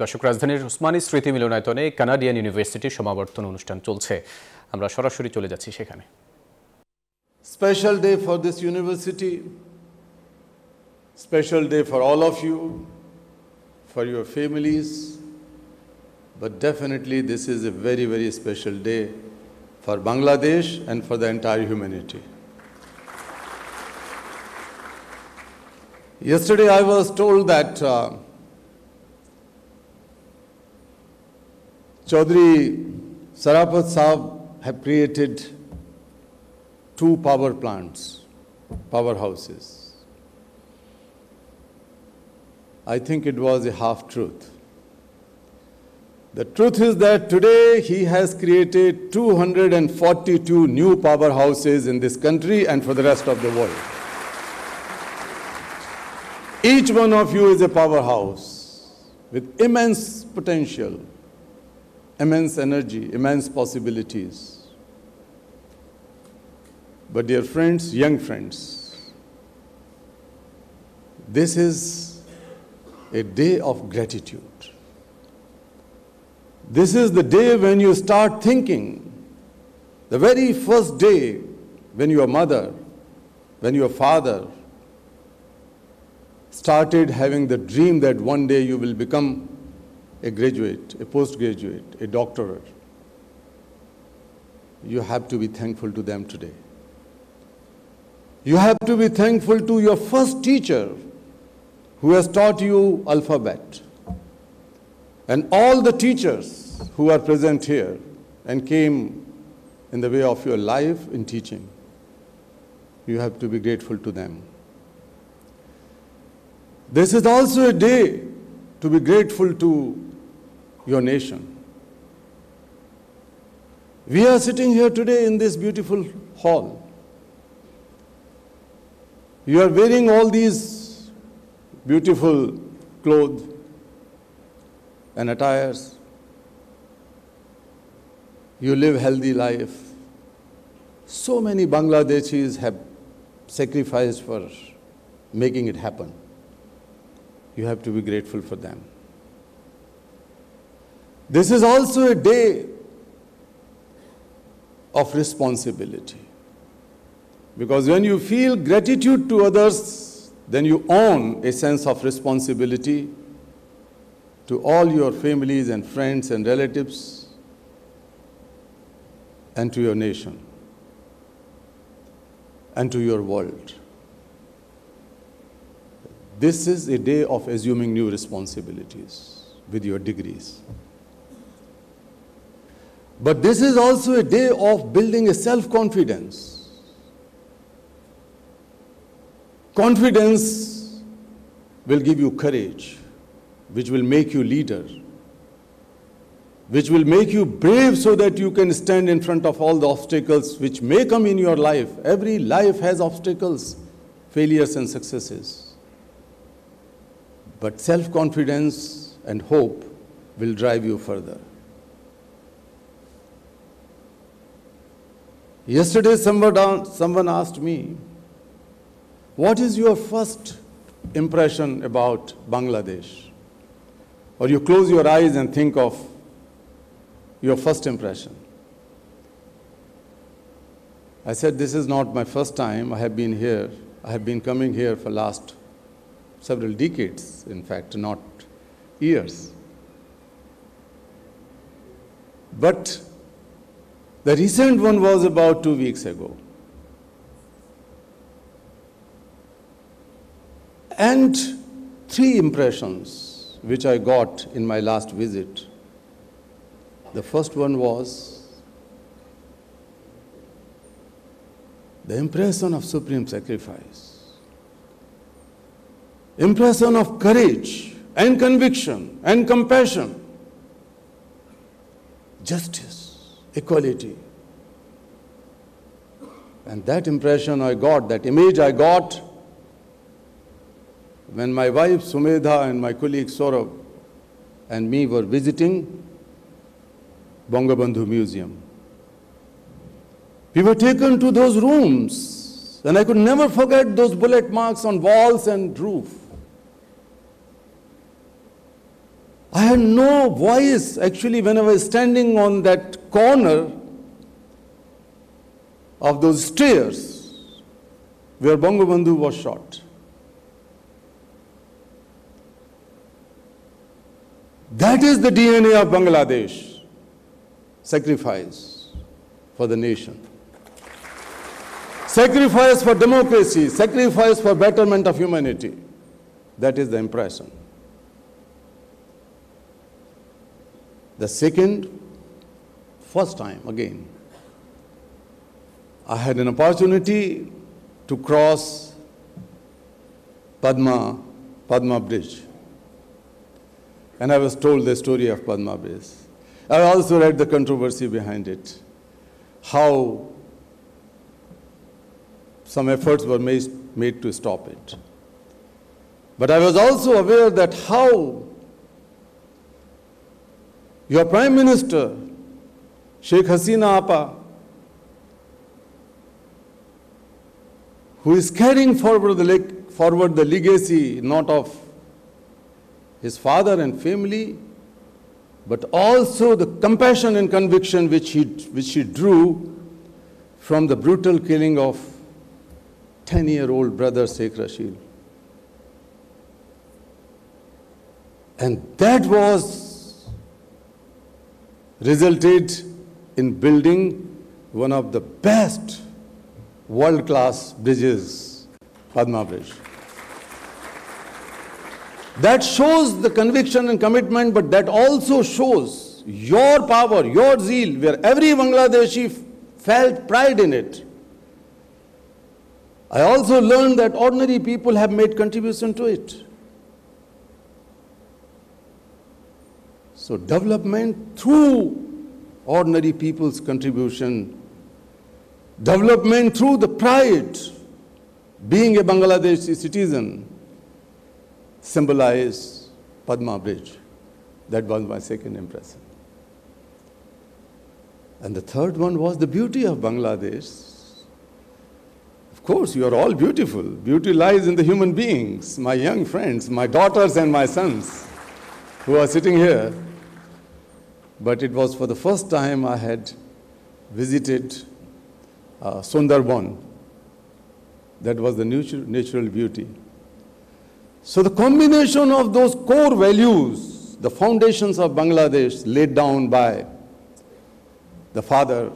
দর্শক রাজধানীর উসমানী স্মৃতি মিলনায়তনে কানাডিয়ান ইউনিভার্সিটির সমাবর্তন অনুষ্ঠান চলছে। আমরা সরাসরি চলে যাচ্ছি সেখানে। Special day for this university, special day for all of you, for your families, but definitely this is a very, very special day for Bangladesh and for the entire humanity. Yesterday I was told that Chaudhry Sarapat Saab have created 2 power plants, powerhouses. I think it was a half-truth. The truth is that today he has created 242 new powerhouses in this country and for the rest of the world. Each one of you is a powerhouse with immense potential, immense energy, immense possibilities. But dear friends, young friends, this is a day of gratitude. This is the day when you start thinking, the very first day when your mother, when your father started having the dream that one day you will become a graduate, a postgraduate, a doctorate. You have to be thankful to them today. You have to be thankful to your first teacher who has taught you alphabet. And all the teachers who are present here and came in the way of your life in teaching. You have to be grateful to them. This is also a day to be grateful to your nation. We are sitting here today in this beautiful hall. You are wearing all these beautiful clothes and attires. You live healthy life. So many Bangladeshis have sacrificed for making it happen. You have to be grateful for them. This is also a day of responsibility. Because when you feel gratitude to others, then you own a sense of responsibility to all your families and friends and relatives and to your nation and to your world. This is a day of assuming new responsibilities with your degrees. But this is also a day of building a self-confidence. Confidence will give you courage, which will make you leader, which will make you brave so that you can stand in front of all the obstacles which may come in your life. Every life has obstacles, failures and successes. But self-confidence and hope will drive you further. Yesterday, someone asked me, what is your first impression about Bangladesh? Or you close your eyes and think of your first impression. I said, this is not my first time. I have been here. I have been coming here for last several decades, in fact, not years. But the recent one was about 2 weeks ago. And 3 impressions which I got in my last visit. The first one was the impression of supreme sacrifice, impression of courage and conviction and compassion, justice, equality. And that impression I got, that image I got when my wife Sumedha and my colleague Saurabh and me were visiting Bangabandhu Museum. We were taken to those rooms, and I could never forget those bullet marks on walls and roof. I had no voice actually when I was standing on that corner of those stairs where Bangabandhu was shot. That is the DNA of Bangladesh, sacrifice for the nation. Sacrifice for democracy, sacrifice for betterment of humanity. That is the impression. The first time again, I had an opportunity to cross Padma Bridge. And I was told the story of Padma Bridge. I also read the controversy behind it, how some efforts were made to stop it. But I was also aware that how your Prime Minister, Sheikh Hasina Appa, who is carrying forward the legacy not of his father and family, but also the compassion and conviction which he drew from the brutal killing of 10-year-old brother Sheikh Rashid. And that was resulted in building one of the best world-class bridges, Padma Bridge. That shows the conviction and commitment, but that also shows your power, your zeal, where every Bangladeshi felt pride in it. I also learned that ordinary people have made contribution to it. So development through ordinary people's contribution, development through the pride, being a Bangladeshi citizen, symbolize Padma Bridge. That was my second impression. And the third one was the beauty of Bangladesh. Of course, you are all beautiful. Beauty lies in the human beings, my young friends, my daughters and my sons who are sitting here. But it was for the first time I had visited Sundarban. That was the natural beauty. So the combination of those core values, the foundations of Bangladesh laid down by the father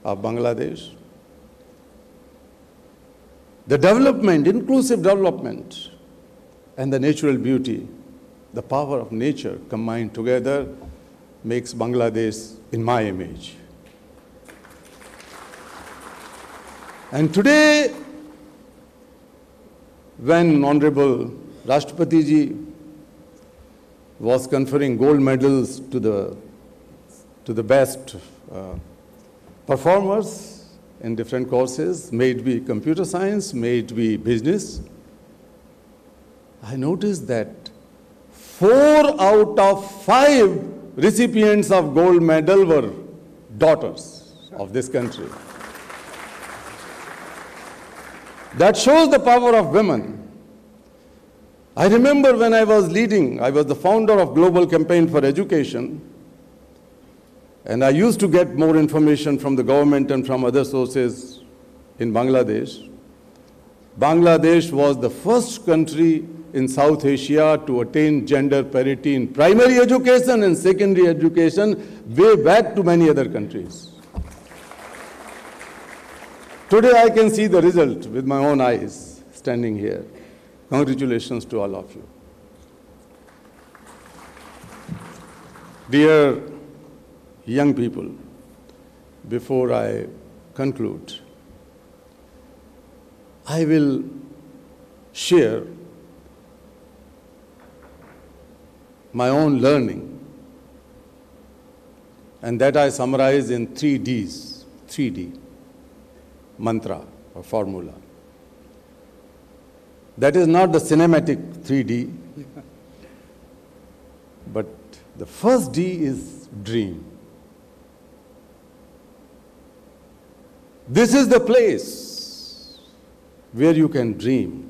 of Bangladesh, the development, inclusive development, and the natural beauty, the power of nature combined together makes Bangladesh in my image. And today, when Honorable Rashtrapati Ji was conferring gold medals to the best performers in different courses, may it be computer science, may it be business, I noticed that 4 out of 5 recipients of gold medal were daughters of this country. That shows the power of women. I remember when I was the founder of Global Campaign for Education, and I used to get more information from the government and from other sources in Bangladesh. Bangladesh was the first country in South Asia to attain gender parity in primary education and secondary education, way back to many other countries. Today I can see the result with my own eyes standing here. Congratulations to all of you. Dear young people, before I conclude, I will share my own learning, and that I summarize in 3 Ds, 3D mantra or formula. That is not the cinematic 3D, but the first D is dream. This is the place where you can dream.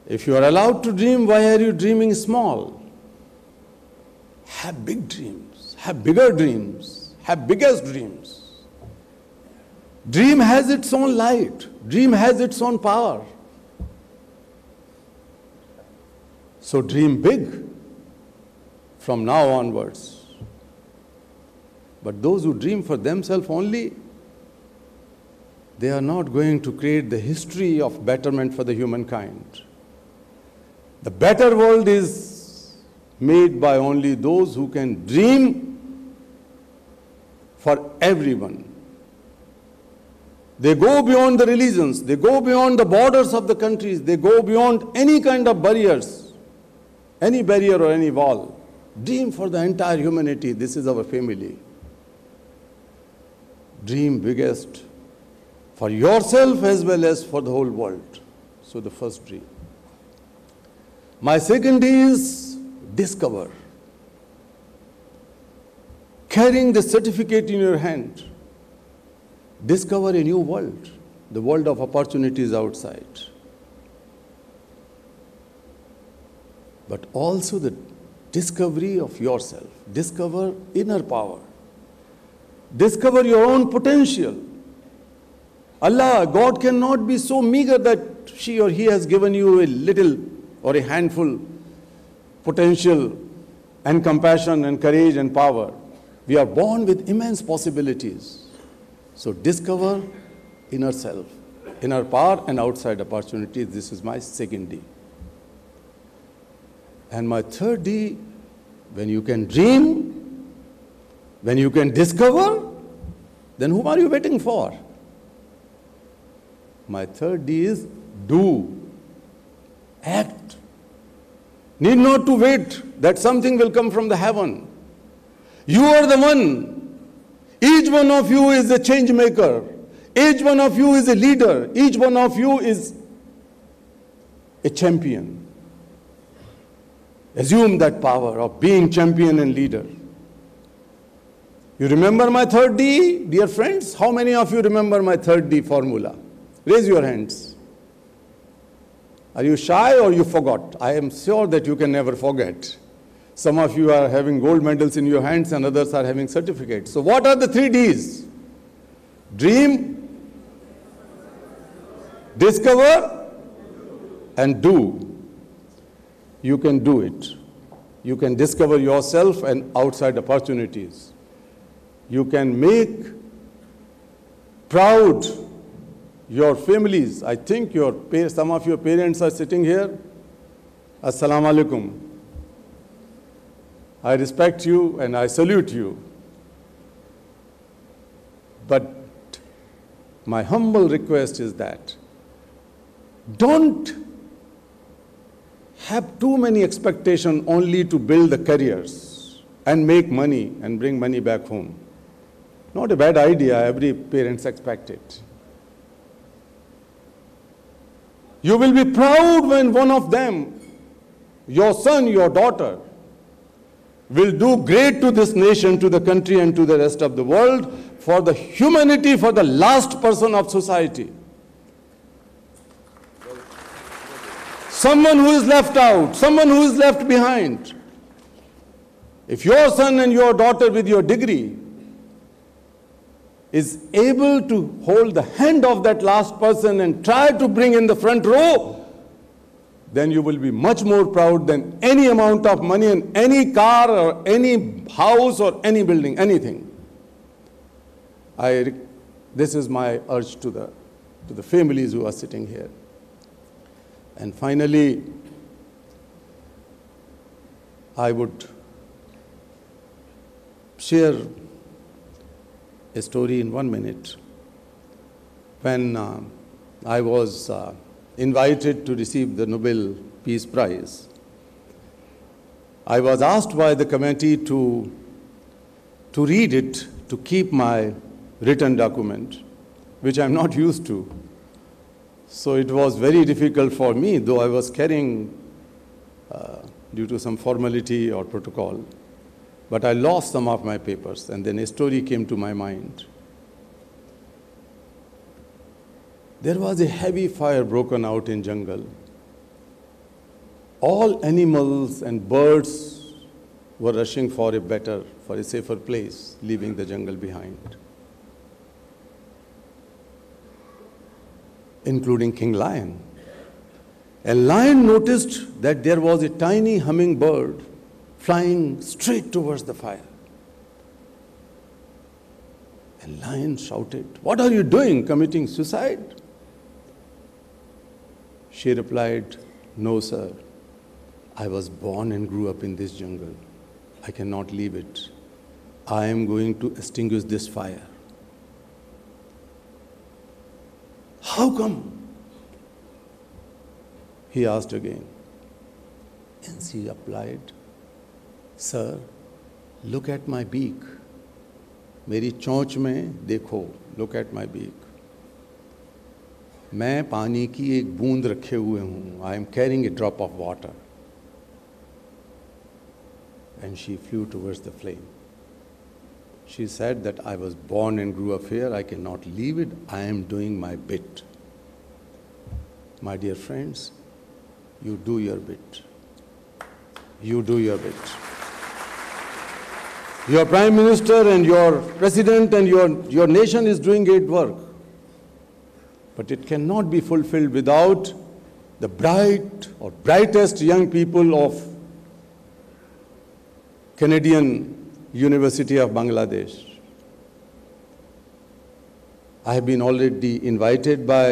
If you are allowed to dream, why are you dreaming small? Have big dreams, have bigger dreams, have biggest dreams. Dream has its own light, dream has its own power. So dream big from now onwards. But those who dream for themselves only, they are not going to create the history of betterment for the humankind. The better world is made by only those who can dream for everyone. They go beyond the religions, they go beyond the borders of the countries, they go beyond any kind of barriers, any barrier or any wall. Dream for the entire humanity. This is our family. Dream biggest for yourself as well as for the whole world. So the first dream. My second is discover. Carrying the certificate in your hand, discover a new world, the world of opportunities outside. But also the discovery of yourself. Discover inner power. Discover your own potential. Allah, God cannot be so meager that she or he has given you a little or a handful potential and compassion and courage and power. We are born with immense possibilities. So discover inner self, inner power and outside opportunities. This is my second D. And my third D, when you can dream, when you can discover, then whom are you waiting for? My third D is do. Act. Need not to wait that something will come from the heaven. You are the one. Each one of you is a change maker. Each one of you is a leader. Each one of you is a champion. Assume that power of being champion and leader. You remember my third D, dear friends? How many of you remember my third D formula? Raise your hands. Are you shy or you forgot? I am sure that you can never forget. Some of you are having gold medals in your hands and others are having certificates. So what are the three Ds? Dream, discover, and do. You can do it. You can discover yourself and outside opportunities. You can make proud your families. I think some of your parents are sitting here. Assalamu alaikum. I respect you and I salute you. But my humble request is that don't have too many expectations only to build the careers and make money and bring money back home. Not a bad idea, every parent expects it. You will be proud when one of them, your son, your daughter, will do great to this nation, to the country and to the rest of the world, for the humanity, for the last person of society. Someone who is left out, someone who is left behind. If your son and your daughter with your degree is able to hold the hand of that last person and try to bring in the front row, then you will be much more proud than any amount of money in any car or any house or any building, anything. This is my urge to the families who are sitting here. And finally, I would share a story in 1 minute. When I was invited to receive the Nobel Peace Prize, I was asked by the committee to read it, to keep my written document, which I'm not used to. So it was very difficult for me, though I was carrying due to some formality or protocol. But I lost some of my papers, and then a story came to my mind. There was a heavy fire broken out in jungle. all animals and birds were rushing for a safer place, leaving the jungle behind, including King Lion. A lion noticed that there was a tiny hummingbird flying straight towards the fire. A lion shouted, "What are you doing, committing suicide?" She replied, "No, sir. I was born and grew up in this jungle. I cannot leave it. I am going to extinguish this fire." "How come?" he asked again. And she replied, "Sir, look at my beak. मेरी चोंच में देखो, look at my beak. मैं पानी की एक बूंद रखे हुए हूँ. I am carrying a drop of water." And she flew towards the flame. She said that I was born and grew up here. I cannot leave it. I am doing my bit. My dear friends, you do your bit. You do your bit. Your Prime Minister and your President and your nation is doing great work. But it cannot be fulfilled without the bright or brightest young people of Canadian University of Bangladesh. I have been already invited by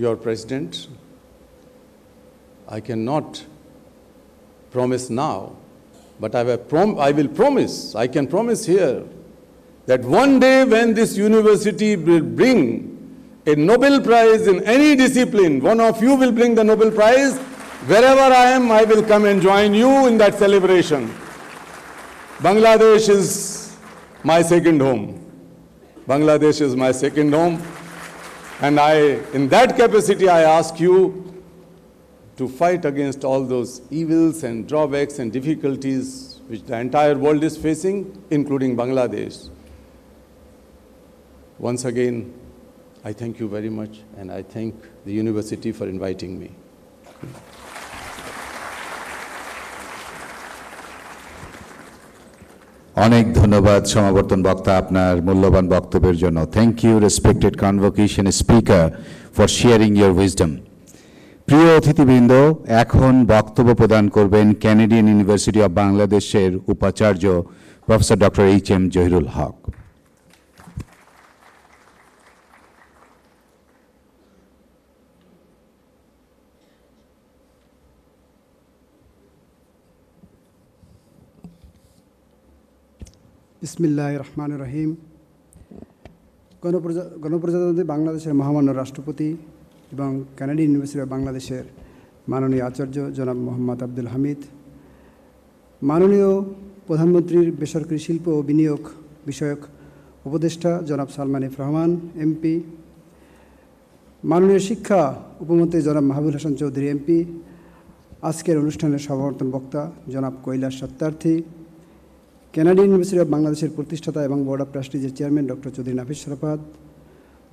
your President. I cannot promise now, but I will promise, I can promise here, that one day when this university will bring a Nobel Prize in any discipline, one of you will bring the Nobel Prize. Wherever I am, I will come and join you in that celebration. Bangladesh is my second home. Bangladesh is my second home. And in that capacity, I ask you to fight against all those evils and drawbacks and difficulties which the entire world is facing, including Bangladesh. Once again, I thank you very much, and I thank the university for inviting me. অনেক ধন্যবাদ সমাবর্তন বক্তা আপনার মূল্যবান বক্তব্যের জন্য। Thank you respected convocation speaker for sharing your wisdom. প্রিয় অতিথিবৃন্দ, এখন বক্তব্য প্রদান করবেন ক্যানাডিয়ান ইউনিভার্সিটি অব বাংলাদেশের উপাচার্য professor doctor HM. Zahirul Haque. বিসমিল্লাহির রহমানির রহিম। গণপ্রজাতন্ত্রী বাংলাদেশের মহামান্য রাষ্ট্রপতি এবং কানাডিয়ান ইউনিভার্সিটি অব বাংলাদেশের মাননীয় আচার্য জনাব মোহাম্মদ আব্দুল হামিদ, মাননীয় প্রধানমন্ত্রীর বেসরকারি শিল্প ও বিনিয়োগ বিষয়ক উপদেষ্টা জনাব সালমান এফ রহমান এমপি, মাননীয় শিক্ষা উপমন্ত্রী জনাব মাহবুব হাসান চৌধুরী এমপি, আজকের অনুষ্ঠানের সমাবর্তন বক্তা জনাব Kailash Satyarthi, Canadian University of বাংলাদেশের প্রতিষ্ঠাতা এবং বোর্ড অফ ট্রাস্টিজের chairman doctor Chowdhury Nafees Sharafat,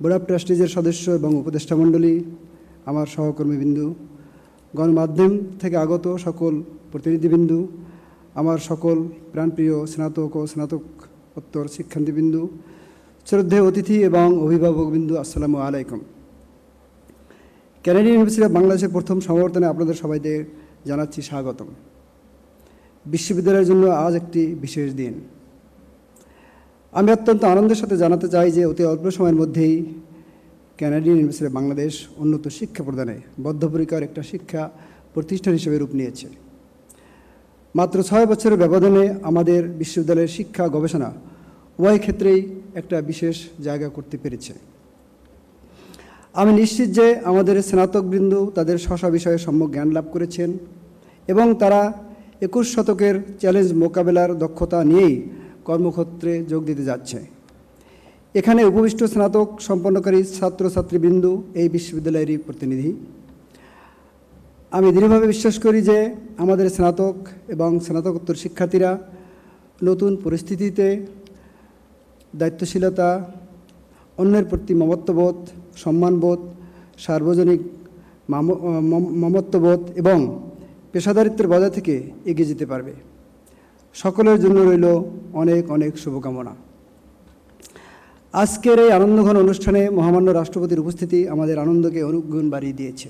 board of ট্রাস্টিজের সদস্য এবং উপদেষ্টা মণ্ডলী, আমার সহকর্মীবৃন্দু, গণমাধ্যম থেকে আগত সকল প্রতিনিধিবৃন্দু, আমার সকল প্রাণপ্রিয় স্নাতক ও স্নাতকোত্তর শিক্ষার্থীবৃন্দু, শ্রদ্ধেয় অতিথি এবং অভিভাবকবৃন্দু, আসসালামু আলাইকুম। কানাডিয়ান ইউনিভার্সিটি অব বাংলাদেশের প্রথম সমাবর্তনে আপনাদের সবাইকে জানাচ্ছি স্বাগতম। বিশ্ববিদ্যালয়ের জন্য আজ একটি বিশেষ দিন। আমি অত্যন্ত আনন্দের সাথে জানাতে চাই যে অতি অল্প সময়ের মধ্যেই কানাডিয়ান ইউনিভার্সিটি অব বাংলাদেশ উন্নত শিক্ষা প্রদানে বদ্ধপরিকর একটা শিক্ষা প্রতিষ্ঠান হিসেবে রূপ নিয়েছে। মাত্র 6 বছরের ব্যবধানে আমাদের বিশ্ববিদ্যালয়ের শিক্ষা গবেষণা উভয় ক্ষেত্রেই একটা বিশেষ জায়গা করতে পেরেছে। আমি নিশ্চিত যে আমাদের স্নাতকবৃন্দ তাদের স্ব বিষয়ে সম্যক জ্ঞান লাভ করেছেন এবং তারা 21 শতকের চ্যালেঞ্জ মোকাবেলার দক্ষতা নিয়েই কর্মক্ষেত্রে যোগ দিতে যাচ্ছে। এখানে উপবিষ্ট স্নাতক সম্পন্নকারী ছাত্রছাত্রীবৃন্দ এই বিশ্ববিদ্যালয়েরই প্রতিনিধি। আমি দৃঢ়ভাবে বিশ্বাস করি যে আমাদের স্নাতক এবং স্নাতকোত্তর শিক্ষার্থীরা নতুন পরিস্থিতিতে দায়িত্বশীলতা, অন্যের প্রতি মমত্ববোধ, সম্মানবোধ, সার্বজনীন মমত্ববোধ এবং পেশাদারিত্বের বজায় থেকে এগিয়ে যেতে পারবে। সকলের জন্য রইল অনেক অনেক শুভকামনা। আজকের এই আনন্দঘন অনুষ্ঠানে মহামান্য রাষ্ট্রপতির উপস্থিতি আমাদের আনন্দকে অনুগুণ বাড়িয়ে দিয়েছে।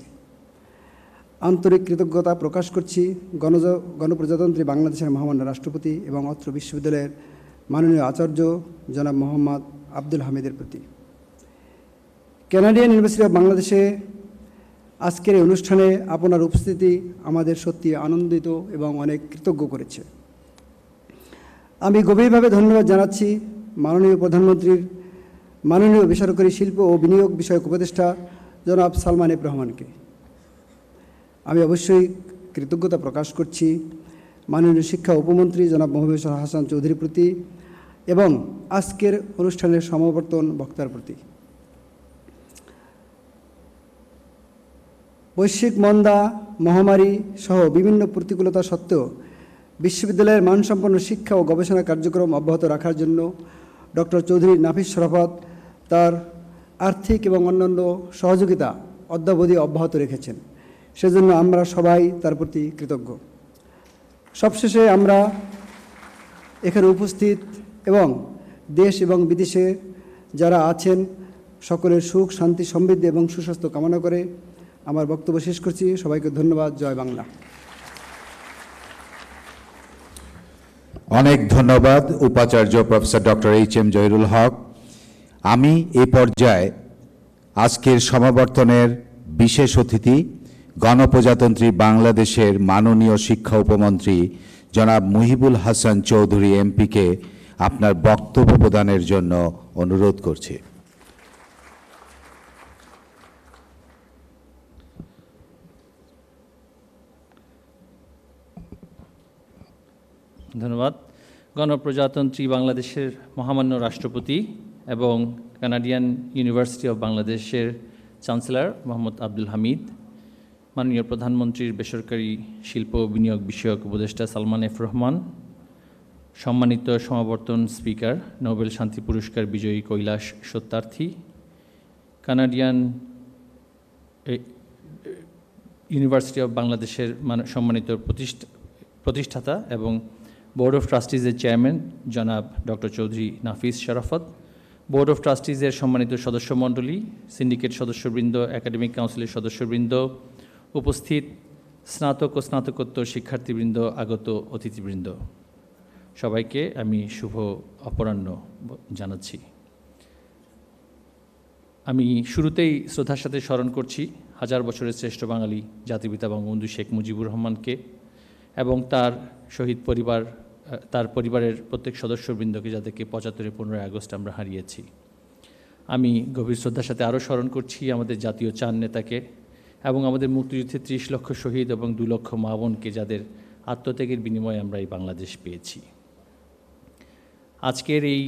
আন্তরিক কৃতজ্ঞতা প্রকাশ করছি গণপ্রজাতন্ত্রী বাংলাদেশের মহামান্য রাষ্ট্রপতি এবং অত্র বিশ্ববিদ্যালয়ের মাননীয় আচার্য জনাব মোহাম্মদ আব্দুল হামিদের প্রতি। কানাডিয়ান ইউনিভার্সিটি অফ বাংলাদেশে আজকের এই অনুষ্ঠানে আপনার উপস্থিতি আমাদের সত্যি আনন্দিত এবং অনেক কৃতজ্ঞ করেছে। আমি গভীরভাবে ধন্যবাদ জানাচ্ছি মাননীয় প্রধানমন্ত্রীর মাননীয় বেসরকারি শিল্প ও বিনিয়োগ বিষয়ক উপদেষ্টা জনাব সালমান এফ রহমানকে। আমি অবশ্যই কৃতজ্ঞতা প্রকাশ করছি মাননীয় শিক্ষা উপমন্ত্রী জনাব মোহাম্মদ হাসান চৌধুরীর প্রতি এবং আজকের অনুষ্ঠানের সমাবর্তন বক্তার প্রতি। বৈশ্বিক মন্দা, মহামারী সহ বিভিন্ন প্রতিকূলতা সত্ত্বেও বিশ্ববিদ্যালয়ের মানসম্পন্ন শিক্ষা ও গবেষণা কার্যক্রম অব্যাহত রাখার জন্য ডক্টর চৌধুরী নাফিস শরাফত তার আর্থিক এবং অন্যান্য সহযোগিতা অদ্যাবধি অব্যাহত রেখেছেন। সেজন্য আমরা সবাই তার প্রতি কৃতজ্ঞ। সবশেষে আমরা এখানে উপস্থিত এবং দেশ এবং বিদেশে যারা আছেন সকলের সুখ, শান্তি, সমৃদ্ধি এবং সুস্বাস্থ্য কামনা করে আমার বক্তব্য শেষ করছি। সবাইকে ধন্যবাদ। জয় বাংলা। অনেক ধন্যবাদ উপাচার্য professor doctor HM. Zahirul Haque. আমি এই পর্যায়ে আজকের সমাবর্তনের বিশেষ অতিথি গণপ্রজাতন্ত্রী বাংলাদেশের মাননীয় শিক্ষা উপমন্ত্রী জনাব মুহিবুল হাসান চৌধুরী এমপিকে আপনার বক্তব্য প্রদানের জন্য অনুরোধ করছি। ধন্যবাদ। গণপ্রজাতন্ত্রী বাংলাদেশের মহামান্য রাষ্ট্রপতি এবং কানাডিয়ান ইউনিভার্সিটি অফ বাংলাদেশের চ্যান্সেলর মোহাম্মদ আব্দুল হামিদ, মাননীয় প্রধানমন্ত্রীর বেসরকারি শিল্প বিনিয়োগ বিষয়ক উপদেষ্টা সালমান এফ রহমান, সম্মানিত সমাবর্তন স্পিকার নোবেল শান্তি পুরস্কার বিজয়ী Kailash Satyarthi, Canadian University of বাংলাদেশের সম্মানিত প্রতিষ্ঠাতা এবং বোর্ড অফ ট্রাস্টিজের চেয়ারম্যান জনাব doctor Chowdhury Nafees Sharafat, board of ট্রাস্টিজের সম্মানিত সদস্যমণ্ডলী, সিন্ডিকেট সদস্যবৃন্দ, একাডেমিক কাউন্সিলের সদস্যবৃন্দ, উপস্থিত স্নাতক ও স্নাতকোত্তর শিক্ষার্থীবৃন্দ, আগত অতিথিবৃন্দ, সবাইকে আমি শুভ অপরাহ্ন জানাচ্ছি। আমি শুরুতেই শ্রদ্ধার সাথে স্মরণ করছি হাজার বছরের শ্রেষ্ঠ বাঙালি জাতিপিতা বঙ্গবন্ধু শেখ মুজিবুর রহমানকে এবং তার শহীদ পরিবার, তার পরিবারের প্রত্যেক সদস্যবৃন্দকে, যাদেরকে ৭৫ 15 আগস্ট আমরা হারিয়েছি। আমি গভীর শ্রদ্ধার সাথে আরও স্মরণ করছি আমাদের জাতীয় চার নেতাকে এবং আমাদের মুক্তিযুদ্ধে ৩০ লক্ষ শহীদ এবং ২ লক্ষ মা বোনকে, যাদের আত্মত্যাগের বিনিময়ে আমরা এই বাংলাদেশ পেয়েছি। আজকের এই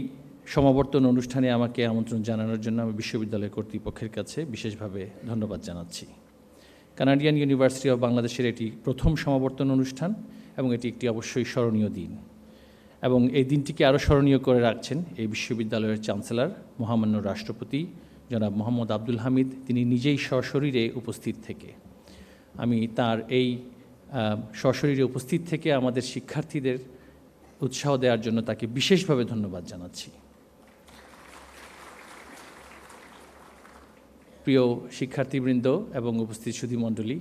সমাবর্তন অনুষ্ঠানে আমাকে আমন্ত্রণ জানানোর জন্য আমি বিশ্ববিদ্যালয় কর্তৃপক্ষের কাছে বিশেষভাবে ধন্যবাদ জানাচ্ছি। কানাডিয়ান ইউনিভার্সিটি অফ বাংলাদেশের এটি প্রথম সমাবর্তন অনুষ্ঠান এবং এটি একটি অবশ্যই স্মরণীয় দিন, এবং এই দিনটিকে আরও স্মরণীয় করে রাখছেন এই বিশ্ববিদ্যালয়ের চ্যান্সেলর মহামান্য রাষ্ট্রপতি জনাব মোহাম্মদ আব্দুল হামিদ, তিনি নিজেই সশরীরে উপস্থিত থেকে। আমি তার এই সশরীরে উপস্থিত থেকে আমাদের শিক্ষার্থীদের উৎসাহ দেওয়ার জন্য তাকে বিশেষভাবে ধন্যবাদ জানাচ্ছি। প্রিয় শিক্ষার্থীবৃন্দ এবং উপস্থিত সুধীমণ্ডলী,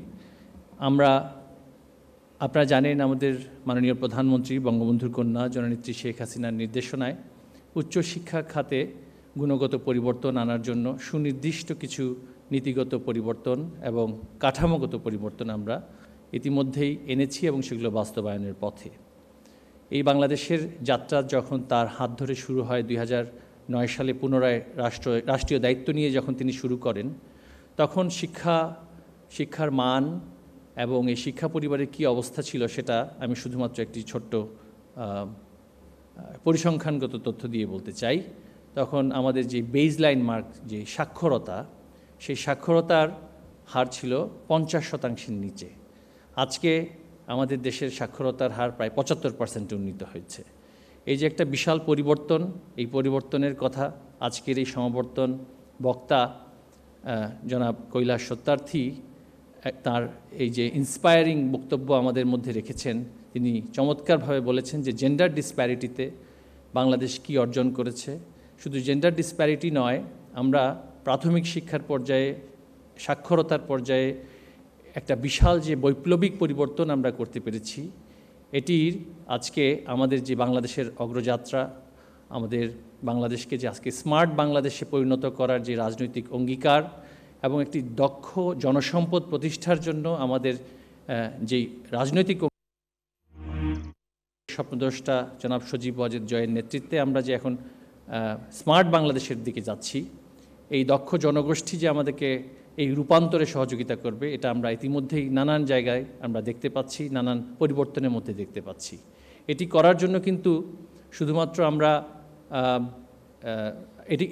আপনারা জানেন আমাদের মাননীয় প্রধানমন্ত্রী বঙ্গবন্ধুর কন্যা জননেত্রী শেখ হাসিনার নির্দেশনায় উচ্চশিক্ষা খাতে গুণগত পরিবর্তন আনার জন্য সুনির্দিষ্ট কিছু নীতিগত পরিবর্তন এবং কাঠামোগত পরিবর্তন আমরা ইতিমধ্যেই এনেছি এবং সেগুলো বাস্তবায়নের পথে। এই বাংলাদেশের যাত্রা যখন তার হাত ধরে শুরু হয় ২০০৯ সালে পুনরায় রাষ্ট্রীয় দায়িত্ব নিয়ে যখন তিনি শুরু করেন, তখন শিক্ষার মান এবং এই শিক্ষা পরিবারের কী অবস্থা ছিল সেটা আমি শুধুমাত্র একটি ছোট্ট পরিসংখ্যানগত তথ্য দিয়ে বলতে চাই। তখন আমাদের যে বেজলাইন মার্ক, যে সাক্ষরতা, সেই সাক্ষরতার হার ছিল ৫০% নিচে। আজকে আমাদের দেশের সাক্ষরতার হার প্রায় ৭৫% উন্নীত হয়েছে। এই যে একটা বিশাল পরিবর্তন, এই পরিবর্তনের কথা আজকের এই সমাবর্তন বক্তা জনাব কৈলাস সত্যার্থী তার এই যে ইন্সপায়ারিং বক্তব্য আমাদের মধ্যে রেখেছেন। তিনি চমৎকারভাবে বলেছেন যে জেন্ডার ডিসপ্যারিটিতে বাংলাদেশ কি অর্জন করেছে। শুধু জেন্ডার ডিসপ্যারিটি নয়, আমরা প্রাথমিক শিক্ষার পর্যায়ে, সাক্ষরতার পর্যায়ে একটা বিশাল যে বৈপ্লবিক পরিবর্তন আমরা করতে পেরেছি, এটির আজকে আমাদের যে বাংলাদেশের অগ্রযাত্রা, আমাদের বাংলাদেশকে যে আজকে স্মার্ট বাংলাদেশে পরিণত করার যে রাজনৈতিক অঙ্গীকার এবং একটি দক্ষ জনসম্পদ প্রতিষ্ঠার জন্য আমাদের যেই রাজনৈতিক স্বপ্নদ্রষ্টা জনাব সজীব ওয়াজেদ জয়ের নেতৃত্বে আমরা যে এখন স্মার্ট বাংলাদেশের দিকে যাচ্ছি, এই দক্ষ জনগোষ্ঠী যে আমাদেরকে এই রূপান্তরে সহযোগিতা করবে, এটা আমরা ইতিমধ্যেই নানান জায়গায় আমরা দেখতে পাচ্ছি, নানান পরিবর্তনের মধ্যে দেখতে পাচ্ছি। এটি করার জন্য কিন্তু শুধুমাত্র আমরা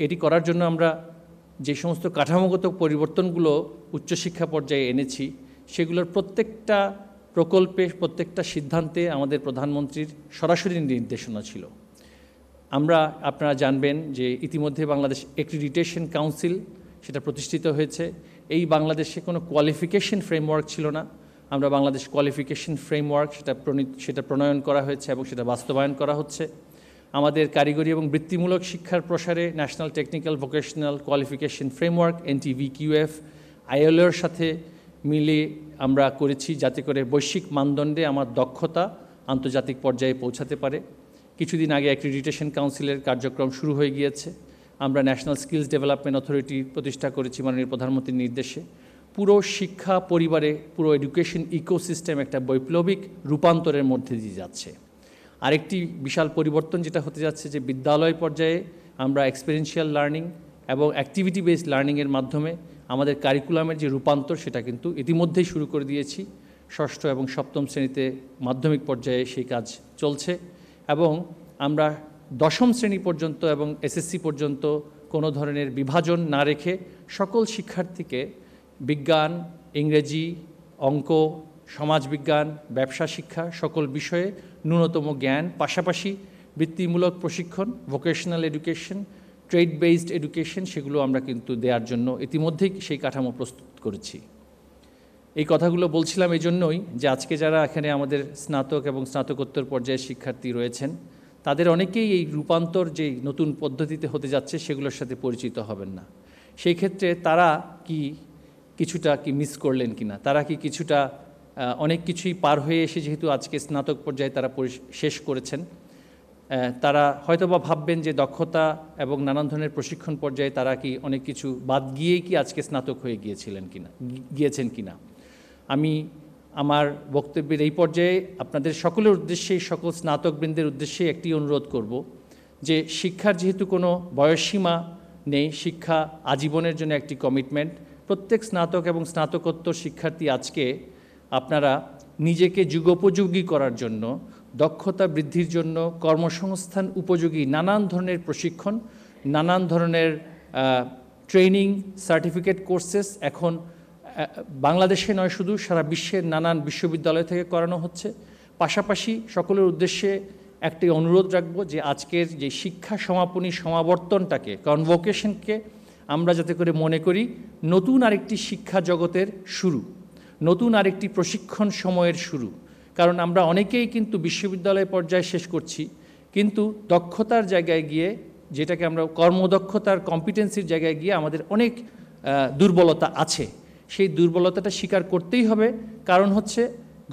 এটি করার জন্য আমরা যে সমস্ত কাঠামোগত পরিবর্তনগুলো উচ্চশিক্ষা পর্যায়ে এনেছি, সেগুলোর প্রত্যেকটা প্রকল্পে, প্রত্যেকটা সিদ্ধান্তে আমাদের প্রধানমন্ত্রীর সরাসরি নির্দেশনা ছিল। আপনারা জানবেন যে ইতিমধ্যে বাংলাদেশ অ্যাক্রিডিটেশন কাউন্সিল সেটা প্রতিষ্ঠিত হয়েছে। এই বাংলাদেশে কোনো কোয়ালিফিকেশন ফ্রেমওয়ার্ক ছিল না, আমরা বাংলাদেশ কোয়ালিফিকেশন ফ্রেমওয়ার্ক সেটা প্রণয়ন করা হয়েছে এবং সেটা বাস্তবায়ন করা হচ্ছে। আমাদের কারিগরি এবং বৃত্তিমূলক শিক্ষার প্রসারে national technical vocational qualification framework NTVQF ILOর সাথে মিলে আমরা করেছি, যাতে করে বৈশ্বিক মানদণ্ডে আমার দক্ষতা আন্তর্জাতিক পর্যায়ে পৌঁছাতে পারে। কিছুদিন আগে অ্যাক্রিডিটেশন কাউন্সিলের কার্যক্রম শুরু হয়ে গিয়েছে। আমরা ন্যাশনাল স্কিলস ডেভেলপমেন্ট অথরিটি প্রতিষ্ঠা করেছি মাননীয় প্রধানমন্ত্রীর নির্দেশে। পুরো শিক্ষা পরিবারে, পুরো এডুকেশন ইকোসিস্টেম একটা বৈপ্লবিক রূপান্তরের মধ্যে দিয়ে যাচ্ছে। আরেকটি বিশাল পরিবর্তন যেটা হতে যাচ্ছে, যে বিদ্যালয় পর্যায়ে আমরা এক্সপেরিয়েন্সিয়াল লার্নিং এবং অ্যাক্টিভিটি বেসড লার্নিংয়ের মাধ্যমে আমাদের কারিকুলামের যে রূপান্তর, সেটা কিন্তু ইতিমধ্যেই শুরু করে দিয়েছি। ষষ্ঠ এবং সপ্তম শ্রেণীতে মাধ্যমিক পর্যায়ে সেই কাজ চলছে এবং আমরা দশম শ্রেণী পর্যন্ত এবং SSC পর্যন্ত কোনো ধরনের বিভাজন না রেখে সকল শিক্ষার্থীকে বিজ্ঞান, ইংরেজি, অঙ্ক, সমাজবিজ্ঞান, ব্যবসা শিক্ষা সকল বিষয়ে ন্যূনতম জ্ঞান, পাশাপাশি বৃত্তিমূলক প্রশিক্ষণ, vocational education, trade based education, সেগুলো আমরা কিন্তু দেওয়ার জন্য ইতিমধ্যেই সেই কাঠামো প্রস্তুত করেছি। এই কথাগুলো বলছিলাম এই জন্যই যে আজকে যারা এখানে আমাদের স্নাতক এবং স্নাতকোত্তর পর্যায়ের শিক্ষার্থী রয়েছেন, তাদের অনেকেই এই রূপান্তর যে নতুন পদ্ধতিতে হতে যাচ্ছে সেগুলোর সাথে পরিচিত হবেন না। সেই ক্ষেত্রে তারা কিছুটা মিস করলেন কিনা, তারা কিছুটা অনেক কিছুই পার হয়ে এসে যেহেতু আজকে স্নাতক পর্যায়ে তারা শেষ করেছেন, তারা হয়তোবা ভাববেন যে দক্ষতা এবং নানান ধরনের প্রশিক্ষণ পর্যায়ে তারা অনেক কিছু বাদ গিয়েই আজকে স্নাতক হয়ে গিয়েছেন কিনা। আমি আমার বক্তব্যের এই পর্যায়ে আপনাদের সকলের উদ্দেশ্যেই, সকল স্নাতকবৃন্দের উদ্দেশ্যে একটি অনুরোধ করব যে শিক্ষার যেহেতু কোনো বয়সসীমা নেই, শিক্ষা আজীবনের জন্য একটি কমিটমেন্ট। প্রত্যেক স্নাতক এবং স্নাতকোত্তর শিক্ষার্থী আজকে আপনারা নিজেকে যুগোপযোগী করার জন্য, দক্ষতা বৃদ্ধির জন্য, কর্মসংস্থান উপযোগী নানান ধরনের প্রশিক্ষণ, নানান ধরনের ট্রেনিং, সার্টিফিকেট কোর্সেস এখন বাংলাদেশে নয়, শুধু সারা বিশ্বের নানান বিশ্ববিদ্যালয় থেকে করানো হচ্ছে। পাশাপাশি সকলের উদ্দেশ্যে একটি অনুরোধ রাখবো যে আজকের যে শিক্ষা সমাপনী সমাবর্তনটাকে, কনভোকেশনকে আমরা যাতে করে মনে করি নতুন আরেকটি শিক্ষা জগতের শুরু, নতুন আরেকটি প্রশিক্ষণ সময়ের শুরু। কারণ আমরা অনেকেই কিন্তু বিশ্ববিদ্যালয় পর্যায়ে শেষ করছি, কিন্তু দক্ষতার জায়গায় গিয়ে, যেটাকে আমরা কর্মদক্ষতার কম্পিটেন্সির জায়গায় গিয়ে আমাদের অনেক দুর্বলতা আছে। সেই দুর্বলতাটা স্বীকার করতেই হবে, কারণ হচ্ছে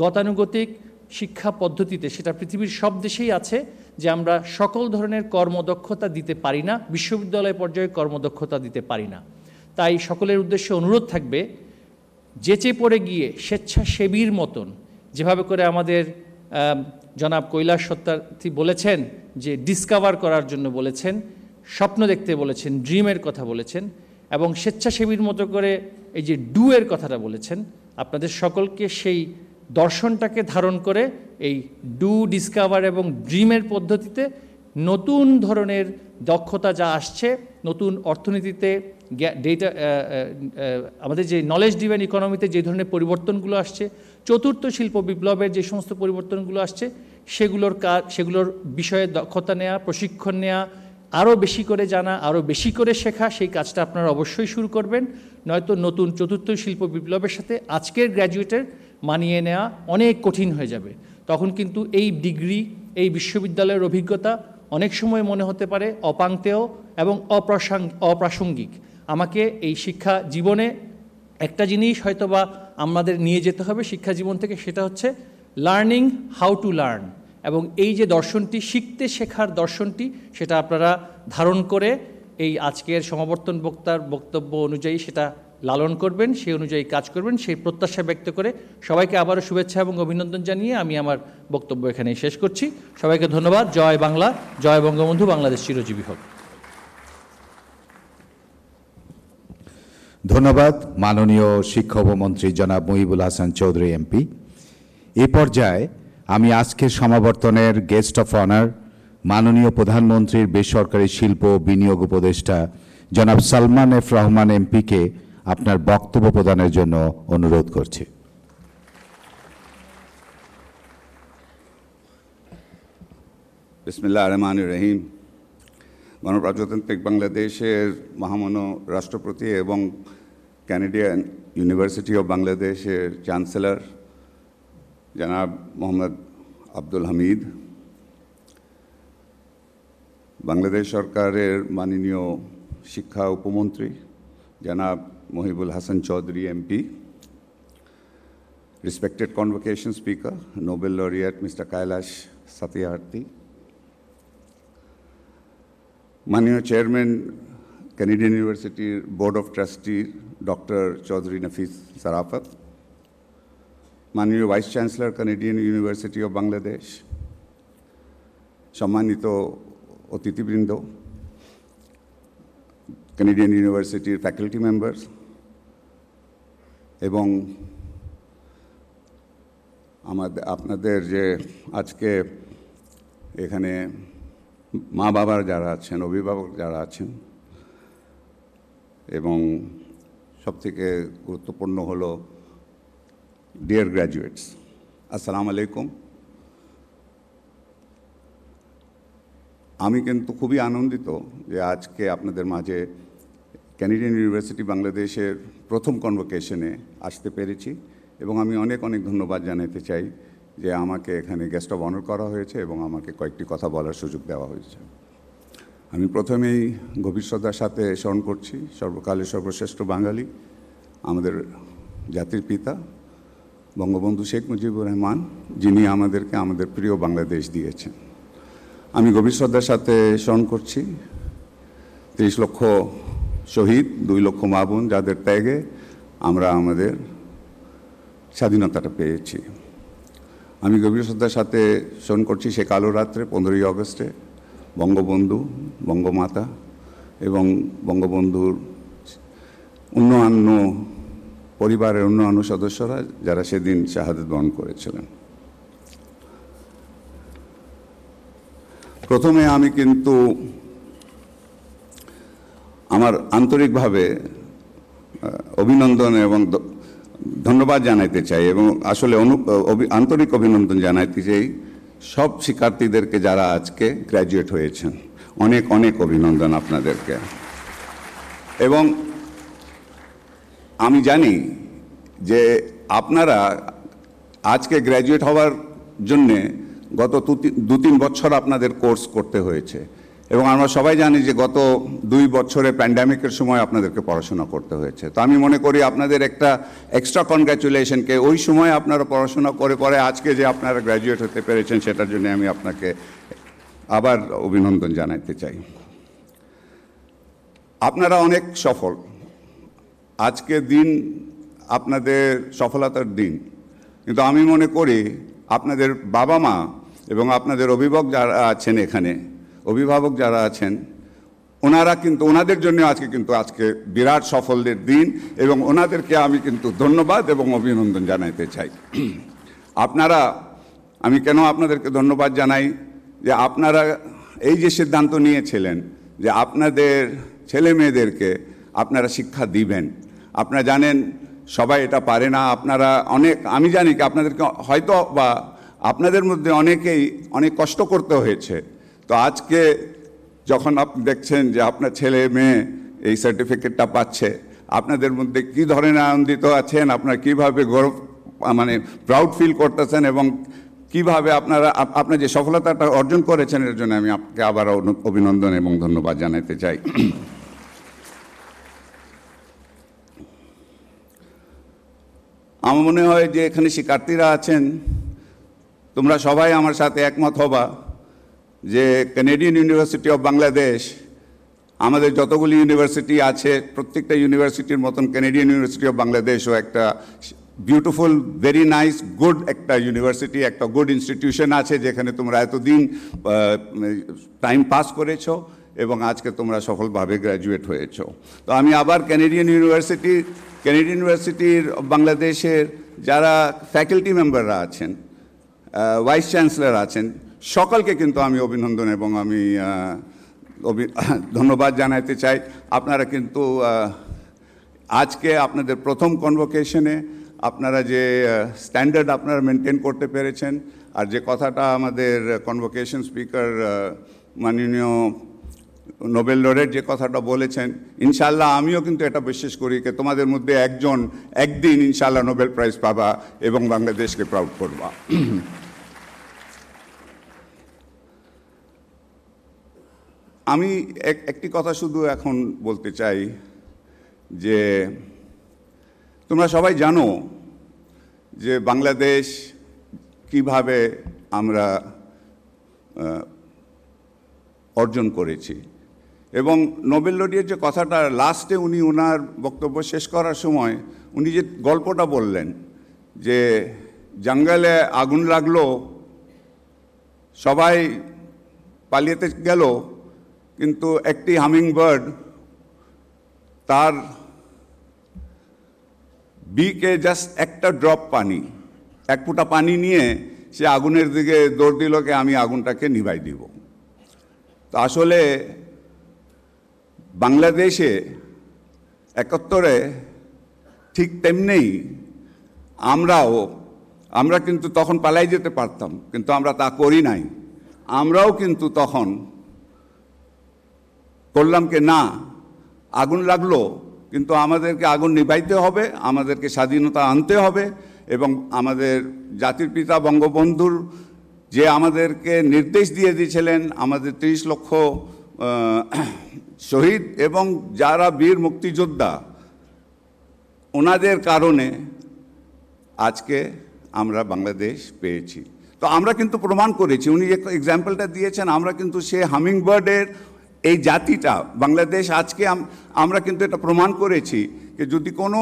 গতানুগতিক শিক্ষা পদ্ধতিতে, সেটা পৃথিবীর সব দেশেই আছে, যে আমরা সকল ধরনের কর্মদক্ষতা দিতে পারি না, বিশ্ববিদ্যালয় পর্যায়ে কর্মদক্ষতা দিতে পারি না। তাই সকলের উদ্দেশ্যে অনুরোধ থাকবে, যেচে পড়ে গিয়ে স্বেচ্ছাসেবীর মতন, যেভাবে করে আমাদের জনাব কৈলাস সত্যার্থী বলেছেন যে ডিসকভার করার জন্য বলেছেন, স্বপ্ন দেখতে বলেছেন, ড্রিমের কথা বলেছেন, এবং স্বেচ্ছাসেবীর মতো করে এই যে ডু এর কথাটা বলেছেন, আপনাদের সকলকে সেই দর্শনটাকে ধারণ করে এই ডু, ডিসকভার এবং ড্রিমের পদ্ধতিতে নতুন ধরনের দক্ষতা যা আসছে, নতুন অর্থনীতিতে ডেটা, আমাদের যে নলেজ ড্রিভেন ইকোনমিতে যে ধরনের পরিবর্তনগুলো আসছে, চতুর্থ শিল্প বিপ্লবের যে সমস্ত পরিবর্তনগুলো আসছে, সেগুলোর বিষয়ে দক্ষতা নেওয়া, প্রশিক্ষণ নেওয়া, আরও বেশি করে জানা, আরও বেশি করে শেখা, সেই কাজটা আপনারা অবশ্যই শুরু করবেন। নয়তো নতুন চতুর্থ শিল্প বিপ্লবের সাথে আজকের গ্র্যাজুয়েটের মানিয়ে নেওয়া অনেক কঠিন হয়ে যাবে। তখন কিন্তু এই ডিগ্রি, এই বিশ্ববিদ্যালয়ের অভিজ্ঞতা অনেক সময় মনে হতে পারে অপাংতেয় এবং অপ্রাসঙ্গিক। আমাকে এই শিক্ষা জীবনে একটা জিনিস হয়তোবা আমাদের নিয়ে যেতে হবে শিক্ষা জীবন থেকে, সেটা হচ্ছে লার্নিং হাউ টু লার্ন। এবং এই যে দর্শনটি, শিখতে শেখার দর্শনটি, সেটা আপনারা ধারণ করে এই আজকের সমাবর্তন বক্তার বক্তব্য অনুযায়ী সেটা লালন করবেন, সেই অনুযায়ী কাজ করবেন, সেই প্রত্যাশা ব্যক্ত করে সবাইকে আবারও শুভেচ্ছা এবং অভিনন্দন জানিয়ে আমি আমার বক্তব্য এখানেই শেষ করছি। সবাইকে ধন্যবাদ। জয় বাংলা, জয় বঙ্গবন্ধু, বাংলাদেশ চিরজীবী হোক। ধন্যবাদ মাননীয় শিক্ষা উপমন্ত্রী জনাব মহিবুল হাসান চৌধুরী এমপি। এ পর্যায়ে আমি আজকের সমাবর্তনের গেস্ট অফ অনার মাননীয় প্রধানমন্ত্রীর বেসরকারি শিল্প বিনিয়োগ উপদেষ্টা জনাব সালমান এফ রহমান এমপিকে আপনার বক্তব্য প্রদানের জন্য অনুরোধ করছি। বিসমিল্লাহির রহমানির রহিম। গণপ্রজাতন্ত্রিক বাংলাদেশের মহামান্য রাষ্ট্রপতি এবং ক্যানাডিয়ান ইউনিভার্সিটি অব বাংলাদেশের চ্যান্সেলর জনাব মোহাম্মদ আব্দুল হামিদ, বাংলাদেশ সরকারের মাননীয় শিক্ষা উপমন্ত্রী জনাব Mohibul Hasan Chowdhury MP, respected convocation speaker Nobel laureate mister Kailash Satyarthi, মাননীয় চেয়ারম্যান ক্যানাডিয়ান ইউনিভার্সিটির board of trustee doctor Chowdhury Nafees Sharafat, মাননীয় vice chancellor Canadian University of Bangladesh, সম্মানিত অতিথিবৃন্দ, ক্যানাডিয়ান ইউনিভার্সিটির ফ্যাকাল্টি মেম্বার্স এবং আপনাদের যে আজকে এখানে মা বাবার যারা আছেন, অভিভাবক যারা আছেন, এবং সবথেকে গুরুত্বপূর্ণ হলো ডিয়ার গ্র্যাজুয়েটস, আসসালামু আলাইকুম। আমি কিন্তু খুবই আনন্দিত যে আজকে আপনাদের মাঝে ক্যানাডিয়ান ইউনিভার্সিটি বাংলাদেশের প্রথম কনভোকেশনে আসতে পেরেছি এবং আমি অনেক অনেক ধন্যবাদ জানাতে চাই যে আমাকে এখানে গেস্ট অফ অনার করা হয়েছে এবং আমাকে কয়েকটি কথা বলার সুযোগ দেওয়া হয়েছে। আমি প্রথমেই গভীর শ্রদ্ধার সাথে স্মরণ করছি সর্বকালের সর্বশ্রেষ্ঠ বাঙালি, আমাদের জাতির পিতা বঙ্গবন্ধু শেখ মুজিবুর রহমান, যিনি আমাদেরকে আমাদের প্রিয় বাংলাদেশ দিয়েছেন। আমি গভীর শ্রদ্ধার সাথে স্মরণ করছি 30 লক্ষ শহীদ, 2 লক্ষ মা বোন, যাদের ত্যাগে আমরা আমাদের স্বাধীনতাটা পেয়েছি। আমি গভীর শ্রদ্ধার সাথে স্মরণ করছি সে কালো রাত্রে 15ই আগস্টে বঙ্গবন্ধু, বঙ্গমাতা এবং বঙ্গবন্ধুর অন্যান্য পরিবারের অন্যান্য সদস্যরা যারা সেদিন শাহাদাত বরণ করেছিলেন। প্রথমে আমি কিন্তু আমার আন্তরিকভাবে অভিনন্দন এবং ধন্যবাদ জানাইতে চাই এবং আসলে আন্তরিক অভিনন্দন জানাইতে চাই সব শিক্ষার্থীদেরকে যারা আজকে গ্র্যাজুয়েট হয়েছেন। অনেক অনেক অভিনন্দন আপনাদেরকে। এবং আমি জানি যে আপনারা আজকে গ্র্যাজুয়েট হওয়ার জন্যে গত 2-3 বছর আপনাদের কোর্স করতে হয়েছে এবং আমরা সবাই জানি যে গত 2 বছরে প্যান্ডামিকের সময় আপনাদেরকে পড়াশোনা করতে হয়েছে। তো আমি মনে করি আপনাদের একটা এক্সট্রা কনগ্র্যাচুলেশনকে ওই সময় আপনারা পড়াশোনা করে পরে আজকে যে আপনারা গ্র্যাজুয়েট হতে পেরেছেন সেটার জন্য আমি আপনাকে আবার অভিনন্দন জানাতে চাই। আপনারা অনেক সফল। আজকের দিন আপনাদের সফলতার দিন, কিন্তু আমি মনে করি আপনাদের বাবা মা এবং আপনাদের অভিভাবক যারা আছেন এখানে, অভিভাবক যারা আছেন ওনারা কিন্তু ওনাদের জন্য আজকে বিরাট সাফল্যের দিন এবং ওনাদেরকে আমি কিন্তু ধন্যবাদ এবং অভিনন্দন জানাতে চাই। আপনারা, আমি কেন আপনাদেরকে ধন্যবাদ জানাই যে আপনারা এই যে সিদ্ধান্ত নিয়েছিলেন যে আপনাদের ছেলে মেয়েদেরকে আপনারা শিক্ষা দিবেন। আপনারা জানেন সবাই এটা পারে না, আপনারা আমি জানি কি আপনাদেরকে হয়তো বা আপনাদের মধ্যে অনেকেই অনেক কষ্ট করতে হয়েছে। তো আজকে যখন আপনি দেখছেন যে আপনার ছেলে মেয়ে এই সার্টিফিকেটটা পাচ্ছে, আপনাদের মধ্যে কী ধরনের আনন্দিত আছেন, আপনারা কীভাবে গর্ব মানে প্রাউড ফিল করতেছেন এবং কীভাবে আপনার যে সফলতাটা অর্জন করেছেন এর জন্য আমি আপনাকে আবার অভিনন্দন এবং ধন্যবাদ জানাতে চাই। আমার মনে হয় যে এখানে শিক্ষার্থীরা আছেন, তোমরা সবাই আমার সাথে একমত হবা যে কানাডিয়ান ইউনিভার্সিটি অফ বাংলাদেশ আমাদের যতগুলি ইউনিভার্সিটি আছে প্রত্যেকটা ইউনিভার্সিটির মতন কানাডিয়ান ইউনিভার্সিটি অফ বাংলাদেশও একটা বিউটিফুল ভেরি নাইস গুড একটা ইউনিভার্সিটি, একটা গুড ইনস্টিটিউশন আছে যেখানে তোমরা এতদিন টাইম পাস করেছো এবং আজকে তোমরা সফলভাবে গ্র্যাজুয়েট হয়েছো। তো আমি আবার কানাডিয়ান ইউনিভার্সিটির বাংলাদেশের যারা ফ্যাকাল্টি মেম্বাররা আছেন, ভাইস চ্যান্সেলর আছেন, সকলকে কিন্তু আমি অভিনন্দন এবং আমি ধন্যবাদ জানাতে চাই। আপনারা কিন্তু আজকে আপনাদের প্রথম কনভোকেশনে আপনারা যে স্ট্যান্ডার্ড আপনারা মেনটেন করতে পেরেছেন, আর যে কথাটা আমাদের কনভোকেশন স্পিকার মাননীয় নোবেল লরেট যে কথাটা বলেছেন, ইনশাল্লাহ আমিও কিন্তু এটা বিশ্বাস করি যে তোমাদের মধ্যে একজন একদিন ইনশাল্লাহ নোবেল প্রাইজ পাবা এবং বাংলাদেশকে প্রাউড করবা। আমি একটি কথা শুধু এখন বলতে চাই যে তোমরা সবাই জানো যে বাংলাদেশ কিভাবে আমরা অর্জন করেছি এবং নোবেল লরিয়েট যে কথাটা লাস্টে উনি ওনার বক্তব্য শেষ করার সময় উনি যে গল্পটা বললেন যে জঙ্গলে আগুন লাগলো, সবাই পালিয়েতে গেল, কিন্তু একটি হামিং বার্ড তার বিকে জাস্ট একটা ড্রপ পানি, এক ফোঁটা পানি নিয়ে সে আগুনের দিকে দৌড় দিল কে আমি আগুনটাকে নিভাই দিব। তো আসলে বাংলাদেশে 71-এ ঠিক তেমনি আমরা কিন্তু তখন পালাই যেতে পারতাম, কিন্তু আমরা তা করি নাই। আমরাও কিন্তু তখন করলাম কি না, আগুন লাগলো কিন্তু আমাদেরকে আগুন নিভাইতে হবে, আমাদেরকে স্বাধীনতা আনতে হবে এবং আমাদের জাতির পিতা বঙ্গবন্ধুর যে আমাদেরকে নির্দেশ দিয়ে দিয়েছিলেন, আমাদের 30 লক্ষ শহীদ এবং যারা বীর মুক্তিযোদ্ধা, ওনাদের কারণে আজকে আমরা বাংলাদেশ পেয়েছি। তো আমরা কিন্তু প্রমাণ করেছি, উনি যে এক্সাম্পলটা দিয়েছেন, আমরা কিন্তু সে হামিং বার্ডের এই জাতিটা বাংলাদেশ আজকে আমরা কিন্তু এটা প্রমাণ করেছি যে যদি কোনো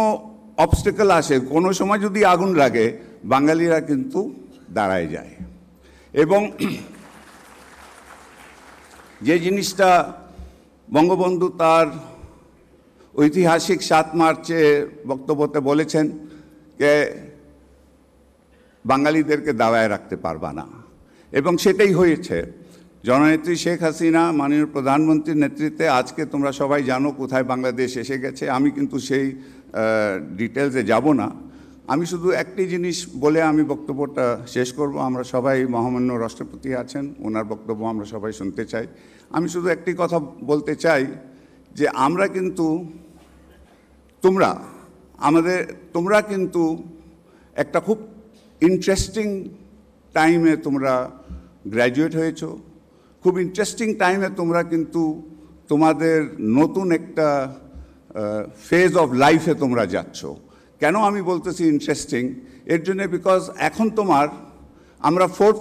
অবস্টেকল আসে, কোনো সময় যদি আগুন লাগে, বাঙালিরা কিন্তু দাঁড়ায় যায়। এবং যে জিনিসটা বঙ্গবন্ধু তার ঐতিহাসিক 7 মার্চে বক্তব্যতে বলেছেন যে বাঙালিদেরকে দাবায় রাখতে পারবা না, এবং সেটাই হয়েছে। জননেত্রী শেখ হাসিনা মাননীয় প্রধানমন্ত্রীর নেতৃত্বে আজকে তোমরা সবাই জানো কোথায় বাংলাদেশ এসে গেছে। আমি কিন্তু সেই ডিটেলসে যাব না, আমি শুধু একটি জিনিস বলে আমি বক্তব্যটা শেষ করব। আমরা সবাই মহামান্য রাষ্ট্রপতি আছেন, ওনার বক্তব্য আমরা সবাই শুনতে চাই। আমি শুধু একটি কথা বলতে চাই যে আমরা কিন্তু তোমরা কিন্তু একটা খুব ইন্টারেস্টিং টাইমে তোমরা গ্র্যাজুয়েট হয়েছো, খুব ইন্টারেস্টিং টাইমে তোমরা কিন্তু তোমাদের নতুন একটা ফেজ অফ লাইফে তোমরা যাচ্ছ। কেন আমি বলতেছি ইন্টারেস্টিং? এর জন্য বিকজ এখন আমরা 4th